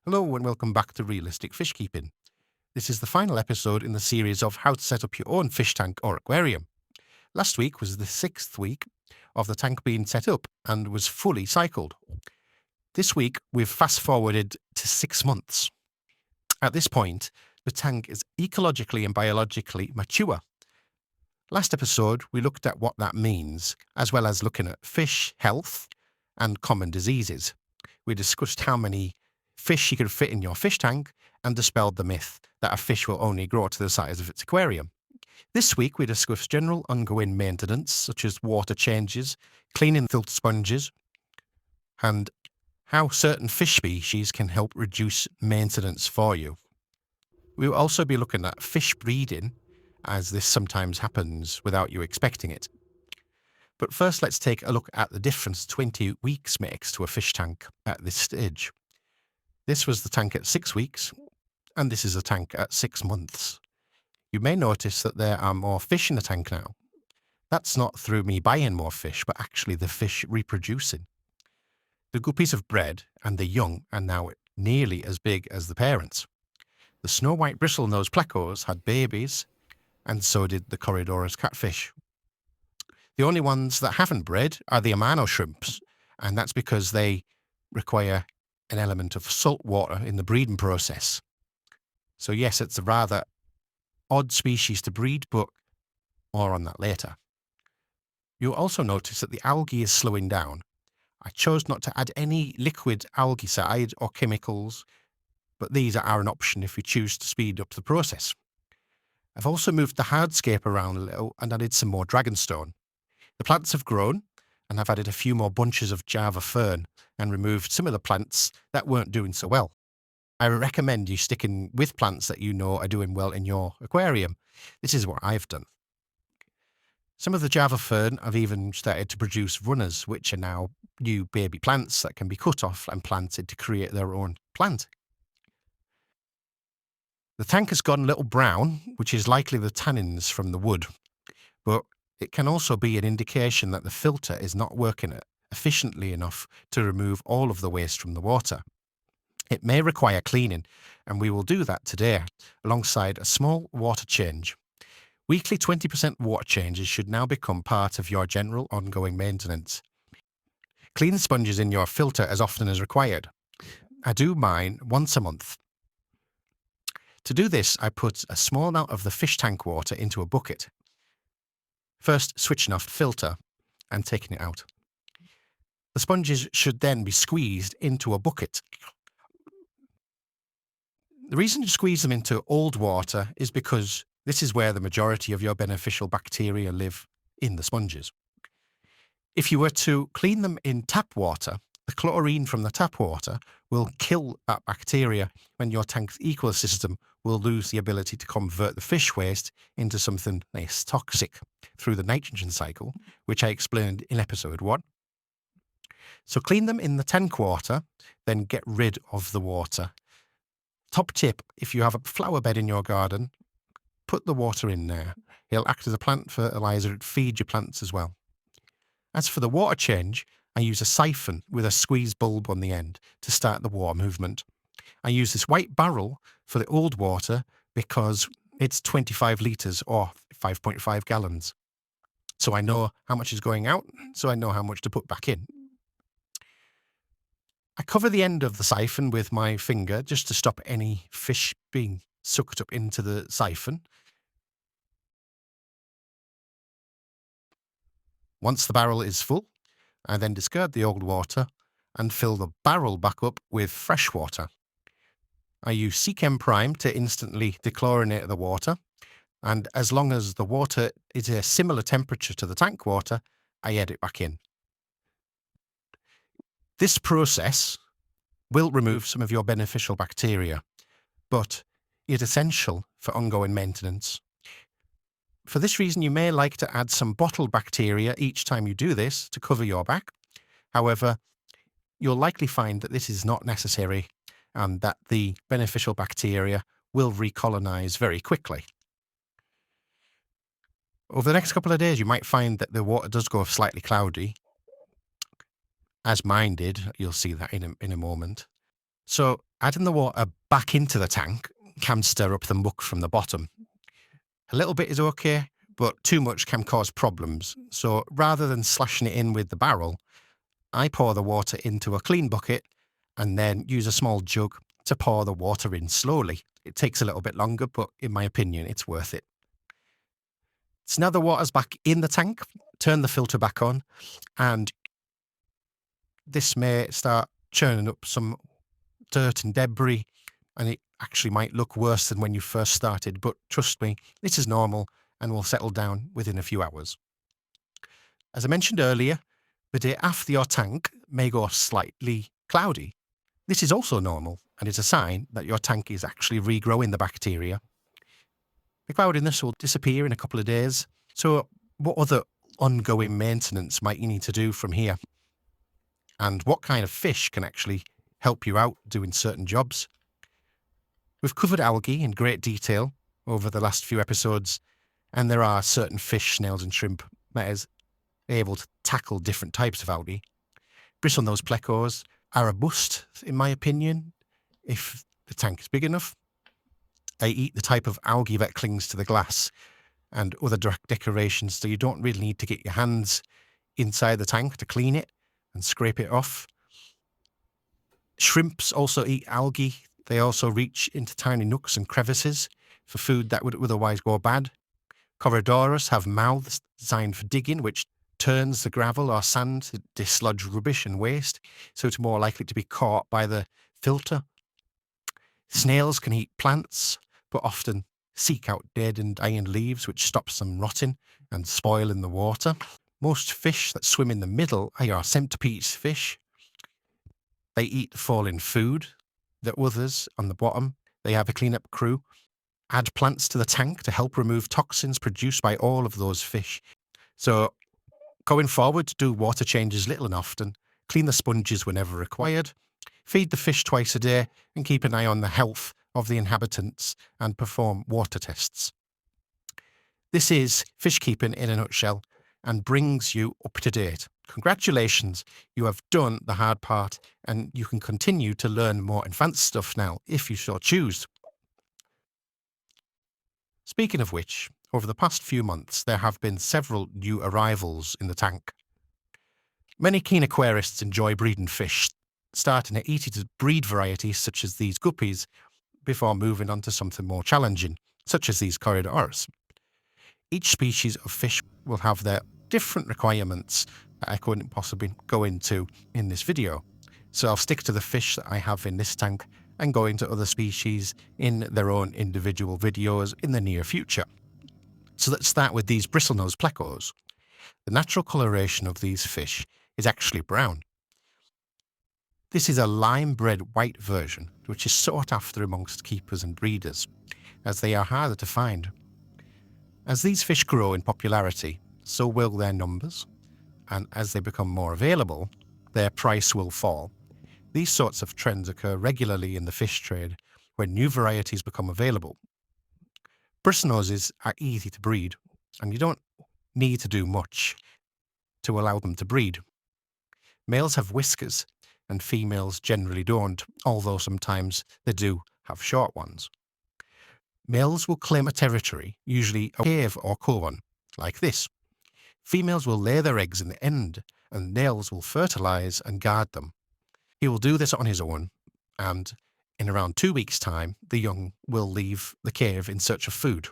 Hello and welcome back to Realistic Fish Keeping. This is the final episode in the series of how to set up your own fish tank or aquarium. Last week was the 6th week of the tank being set up and was fully cycled. This week we've fast forwarded to 6 months. At this point, the tank is ecologically and biologically mature. Last episode we looked at what that means, as well as looking at fish health and common diseases. We discussed how many fish you could fit in your fish tank and dispelled the myth that a fish will only grow to the size of its aquarium. This week we discussed general ongoing maintenance such as water changes, cleaning filter sponges, and how certain fish species can help reduce maintenance for you. We will also be looking at fish breeding, as this sometimes happens without you expecting it. But first let's take a look at the difference 20 weeks makes to a fish tank at this stage. This was the tank at 6 weeks, and this is a tank at 6 months. You may notice that there are more fish in the tank now. That's not through me buying more fish, but actually the fish reproducing. The guppies have bred, and the young are now nearly as big as the parents. The snow white bristlenose plecos had babies, and so did the Corridorus catfish. The only ones that haven't bred are the Amano shrimps, and that's because they require an element of salt water in the breeding process. So yes, it's a rather odd species to breed, but more on that later. You'll also notice that the algae is slowing down. I chose not to add any liquid algaecide or chemicals, but these are an option if you choose to speed up the process. I've also moved the hardscape around a little and added some more dragonstone. The plants have grown, and I've added a few more bunches of Java fern and removed some of the plants that weren't doing so well. I recommend you sticking with plants that you know are doing well in your aquarium. This is what I've done. Some of the Java fern have even started to produce runners, which are now new baby plants that can be cut off and planted to create their own plant. The tank has gone a little brown, which is likely the tannins from the wood, but it can also be an indication that the filter is not working efficiently enough to remove all of the waste from the water. It may require cleaning, and we will do that today, alongside a small water change. Weekly 20% water changes should now become part of your general ongoing maintenance. Clean the sponges in your filter as often as required. I do mine once a month. To do this, I put a small amount of the fish tank water into a bucket. First, switching off the filter and taking it out. The sponges should then be squeezed into a bucket. The reason to squeeze them into old water is because this is where the majority of your beneficial bacteria live, in the sponges. If you were to clean them in tap water, the chlorine from the tap water will kill that bacteria, when your tank's ecosystem will lose the ability to convert the fish waste into something less toxic through the nitrogen cycle, which I explained in episode 1. So clean them in the tank water, then get rid of the water. Top tip, if you have a flower bed in your garden, put the water in there. It'll act as a plant fertilizer and feed your plants as well. As for the water change, I use a siphon with a squeeze bulb on the end to start the water movement. I use this white barrel for the old water because it's 25 litres or 5.5 gallons. So I know how much is going out, so I know how much to put back in. I cover the end of the siphon with my finger just to stop any fish being sucked up into the siphon. Once the barrel is full, I then discard the old water and fill the barrel back up with fresh water. I use Seachem Prime to instantly dechlorinate the water, and as long as the water is a similar temperature to the tank water, I add it back in. This process will remove some of your beneficial bacteria, but is essential for ongoing maintenance. For this reason, you may like to add some bottled bacteria each time you do this to cover your back. However, you'll likely find that this is not necessary and that the beneficial bacteria will recolonize very quickly. Over the next couple of days, you might find that the water does go slightly cloudy, as mine did. You'll see that in a moment. So adding the water back into the tank can stir up the muck from the bottom. A little bit is okay, but too much can cause problems. So rather than slashing it in with the barrel, I pour the water into a clean bucket and then use a small jug to pour the water in slowly. It takes a little bit longer, but in my opinion, it's worth it. So now the water's back in the tank, turn the filter back on, and this may start churning up some dirt and debris, and it actually might look worse than when you first started, but trust me, this is normal and will settle down within a few hours. As I mentioned earlier, the day after your tank may go slightly cloudy. This is also normal and is a sign that your tank is actually regrowing the bacteria. The cloudiness will disappear in a couple of days, so what other ongoing maintenance might you need to do from here? And what kind of fish can actually help you out doing certain jobs? We've covered algae in great detail over the last few episodes, and there are certain fish, snails and shrimp that is able to tackle different types of algae. Bristlenose plecos are a must, in my opinion, if the tank is big enough. They eat the type of algae that clings to the glass and other decorations, so you don't really need to get your hands inside the tank to clean it and scrape it off. Shrimps also eat algae. They also reach into tiny nooks and crevices for food that would otherwise go bad. Corridorus have mouths designed for digging, which turns the gravel or sand to dislodge rubbish and waste, so it's more likely to be caught by the filter. Snails can eat plants, but often seek out dead and dying leaves, which stops them rotting and spoiling the water. Most fish that swim in the middle are your centipede fish. They eat fallen food. The others on the bottom, they have a cleanup crew. Add plants to the tank to help remove toxins produced by all of those fish. So going forward, do water changes little and often, clean the sponges whenever required, feed the fish twice a day, and keep an eye on the health of the inhabitants and perform water tests. This is fish keeping in a nutshell and brings you up to date. Congratulations, you have done the hard part and you can continue to learn more advanced stuff now if you so choose. Speaking of which, over the past few months there have been several new arrivals in the tank. Many keen aquarists enjoy breeding fish, starting at easy-to-breed varieties such as these guppies, before moving on to something more challenging, such as these corridors. Each species of fish will have their different requirements that I couldn't possibly go into in this video, so I'll stick to the fish that I have in this tank and go into other species in their own individual videos in the near future. So let's start with these bristlenose plecos. The natural coloration of these fish is actually brown. This is a lime-bred white version, which is sought after amongst keepers and breeders, as they are harder to find. As these fish grow in popularity, so will their numbers, and as they become more available, their price will fall. These sorts of trends occur regularly in the fish trade when new varieties become available. Bristlenoses are easy to breed, and you don't need to do much to allow them to breed. Males have whiskers, and females generally don't, although sometimes they do have short ones. Males will claim a territory, usually a cave or koan, like this. Females will lay their eggs in the end, and males will fertilize and guard them. He will do this on his own, and in around 2 weeks' time, the young will leave the cave in search of food.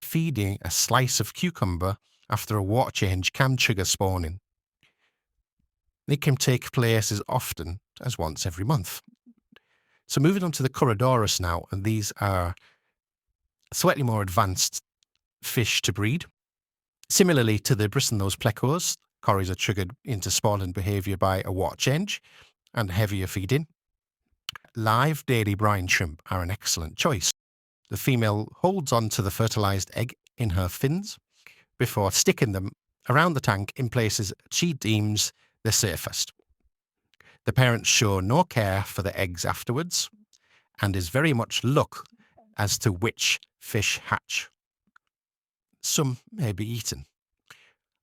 Feeding a slice of cucumber after a water change can trigger spawning. It can take place as often as once every month. So moving on to the Corridorus now, and these are slightly more advanced fish to breed. Similarly to the bristlenose plecos, corries are triggered into spawning behaviour by a water change and heavier feeding. Live daily brine shrimp are an excellent choice. The female holds on to the fertilised egg in her fins before sticking them around the tank in places she deems the safest. The parents show no care for the eggs afterwards and is very much luck as to which fish hatch. Some may be eaten.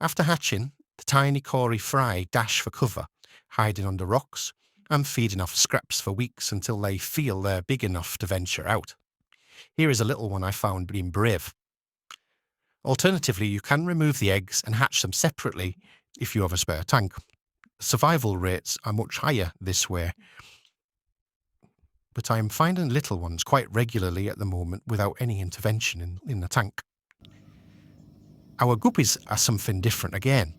After hatching, the tiny cory fry dash for cover, hiding under rocks, and feeding off scraps for weeks until they feel they're big enough to venture out. Here is a little one I found being brave. Alternatively, you can remove the eggs and hatch them separately if you have a spare tank. Survival rates are much higher this way, but I am finding little ones quite regularly at the moment without any intervention in the tank. Our guppies are something different again.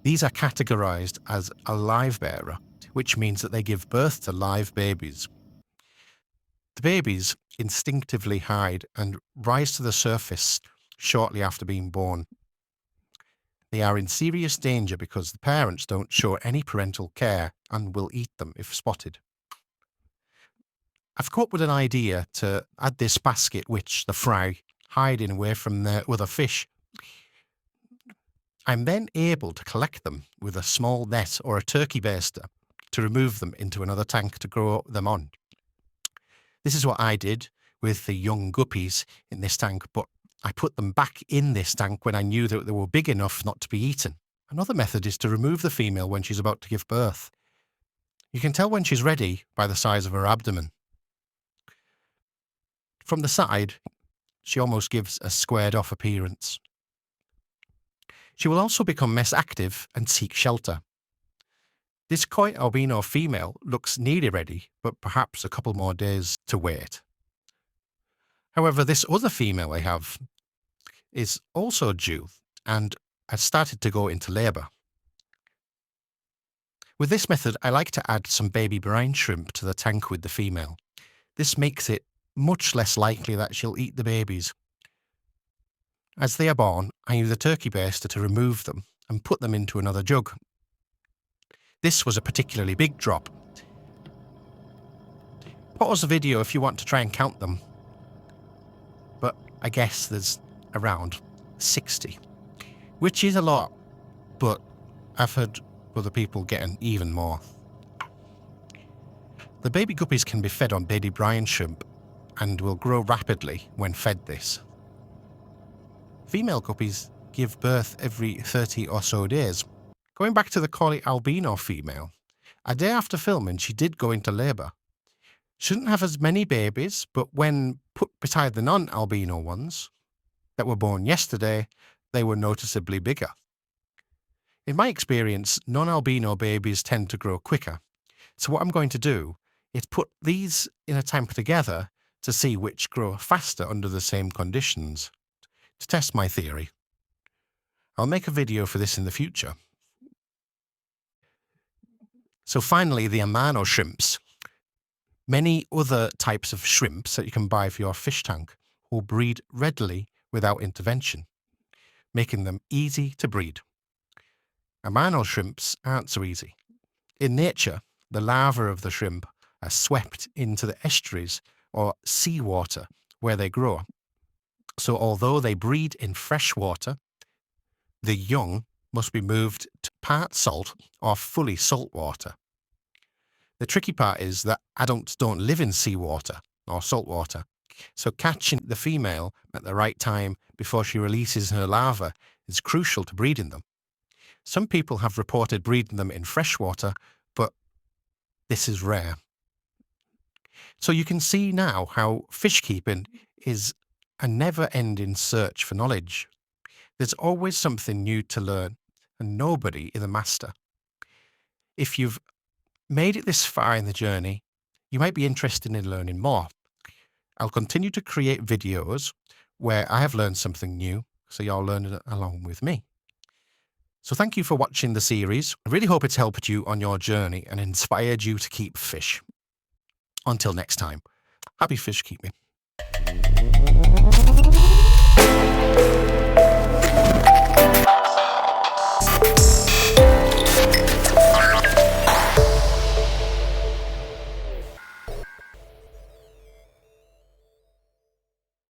These are categorised as a live bearer, which means that they give birth to live babies. The babies instinctively hide and rise to the surface shortly after being born. They are in serious danger because the parents don't show any parental care and will eat them if spotted. I've come up with an idea to add this basket which the fry hiding away from their other fish. I'm then able to collect them with a small net or a turkey baster to remove them into another tank to grow them on. This is what I did with the young guppies in this tank, but I put them back in this tank when I knew that they were big enough not to be eaten. Another method is to remove the female when she's about to give birth. You can tell when she's ready by the size of her abdomen. From the side, she almost gives a squared-off appearance. She will also become less active and seek shelter. This coy albino female looks nearly ready, but perhaps a couple more days to wait. However, this other female I have is also due and has started to go into labour. With this method, I like to add some baby brine shrimp to the tank with the female. This makes it much less likely that she'll eat the babies. As they are born, I use a turkey baster to remove them and put them into another jug. This was a particularly big drop. Pause the video if you want to try and count them, but I guess there's around 60, which is a lot, but I've heard other people getting even more. The baby guppies can be fed on baby brine shrimp and will grow rapidly when fed this. Female guppies give birth every 30 or so days. Going back to the collie albino female, a day after filming she did go into labour. Shouldn't have as many babies, but when put beside the non-albino ones that were born yesterday, they were noticeably bigger. In my experience, non-albino babies tend to grow quicker, so what I'm going to do is put these in a tank together to see which grow faster under the same conditions, to test my theory. I'll make a video for this in the future. So finally, the Amano shrimps. Many other types of shrimps that you can buy for your fish tank will breed readily without intervention, making them easy to breed. Amano shrimps aren't so easy. In nature, the larvae of the shrimp are swept into the estuaries or seawater where they grow. So although they breed in fresh water, the young must be moved to part salt or fully salt water. The tricky part is that adults don't live in seawater or salt water, so catching the female at the right time before she releases her larvae is crucial to breeding them. Some people have reported breeding them in fresh water, but this is rare. So you can see now how fish keeping is a never-ending search for knowledge. There's always something new to learn, and nobody is a master. If you've made it this far in the journey, you might be interested in learning more. I'll continue to create videos where I have learned something new, so you're learning along with me. So thank you for watching the series. I really hope it's helped you on your journey and inspired you to keep fish. Until next time, happy fish keeping.